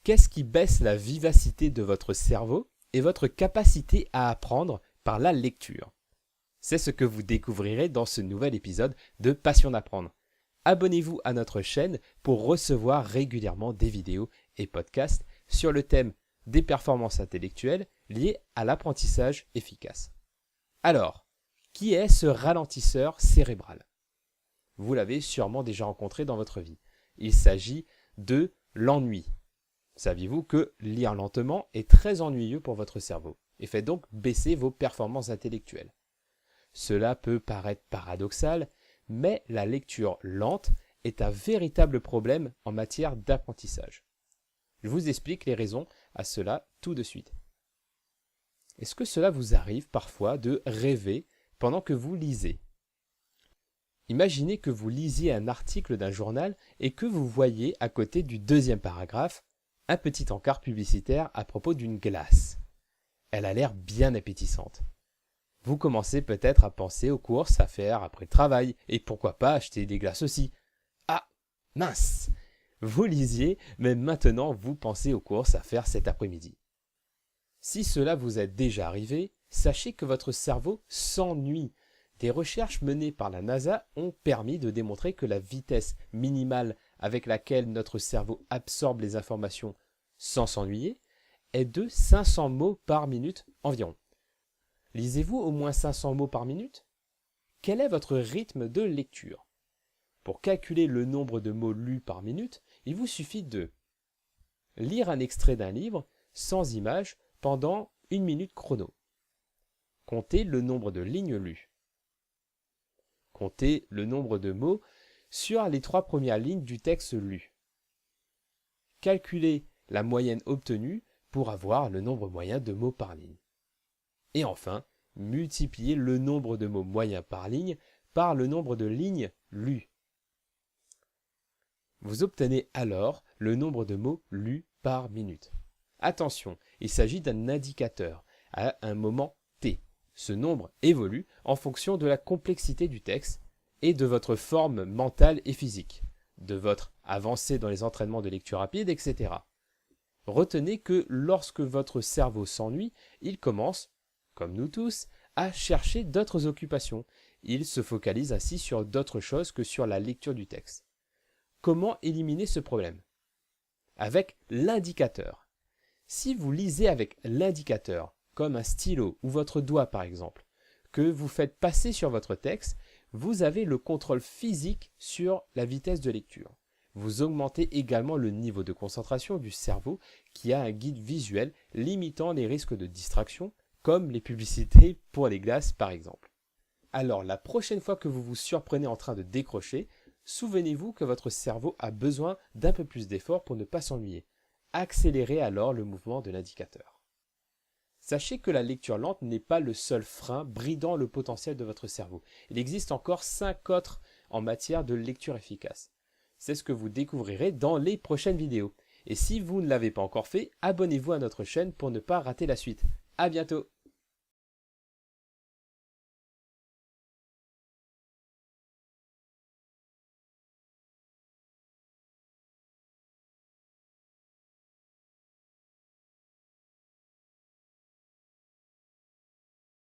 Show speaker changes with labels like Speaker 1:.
Speaker 1: Qu'est-ce qui baisse la vivacité de votre cerveau et votre capacité à apprendre par la lecture? C'est ce que vous découvrirez dans ce nouvel épisode de Passion d'apprendre. Abonnez-vous à notre chaîne pour recevoir régulièrement des vidéos et podcasts sur le thème des performances intellectuelles liées à l'apprentissage efficace. Alors, qui est ce ralentisseur cérébral? Vous l'avez sûrement déjà rencontré dans votre vie. Il s'agit de l'ennui. Saviez-vous que lire lentement est très ennuyeux pour votre cerveau et fait donc baisser vos performances intellectuelles? Cela peut paraître paradoxal, mais la lecture lente est un véritable problème en matière d'apprentissage. Je vous explique les raisons à cela tout de suite. Est-ce que cela vous arrive parfois de rêver pendant que vous lisez? Imaginez que vous lisiez un article d'un journal et que vous voyez à côté du deuxième paragraphe un petit encart publicitaire à propos d'une glace. Elle a l'air bien appétissante. Vous commencez peut-être à penser aux courses à faire après le travail et pourquoi pas acheter des glaces aussi. Ah, mince! Vous lisiez, mais maintenant vous pensez aux courses à faire cet après-midi. Si cela vous est déjà arrivé, sachez que votre cerveau s'ennuie. Des recherches menées par la NASA ont permis de démontrer que la vitesse minimale avec laquelle notre cerveau absorbe les informations sans s'ennuyer est de 500 mots par minute environ. Lisez-vous au moins 500 mots par minute? Quel est votre rythme de lecture? Pour calculer le nombre de mots lus par minute, il vous suffit de lire un extrait d'un livre sans image pendant 1 minute chrono. Comptez le nombre de lignes lues. Comptez le nombre de mots sur les 3 premières lignes du texte lu. Calculez la moyenne obtenue pour avoir le nombre moyen de mots par ligne. Et enfin, multipliez le nombre de mots moyens par ligne par le nombre de lignes lues. Vous obtenez alors le nombre de mots lus par minute. Attention, il s'agit d'un indicateur à un moment t. Ce nombre évolue en fonction de la complexité du texte et de votre forme mentale et physique, de votre avancée dans les entraînements de lecture rapide, etc. Retenez que lorsque votre cerveau s'ennuie, il commence, comme nous tous, à chercher d'autres occupations. Il se focalise ainsi sur d'autres choses que sur la lecture du texte. Comment éliminer ce problème? Avec l'indicateur. Si vous lisez avec l'indicateur, comme un stylo ou votre doigt par exemple, que vous faites passer sur votre texte, vous avez le contrôle physique sur la vitesse de lecture. Vous augmentez également le niveau de concentration du cerveau qui a un guide visuel limitant les risques de distraction, comme les publicités pour les glaces par exemple. Alors la prochaine fois que vous vous surprenez en train de décrocher, souvenez-vous que votre cerveau a besoin d'un peu plus d'effort pour ne pas s'ennuyer. Accélérez alors le mouvement de l'indicateur. Sachez que la lecture lente n'est pas le seul frein bridant le potentiel de votre cerveau. Il existe encore 5 autres en matière de lecture efficace. C'est ce que vous découvrirez dans les prochaines vidéos. Et si vous ne l'avez pas encore fait, abonnez-vous à notre chaîne pour ne pas rater la suite. À bientôt!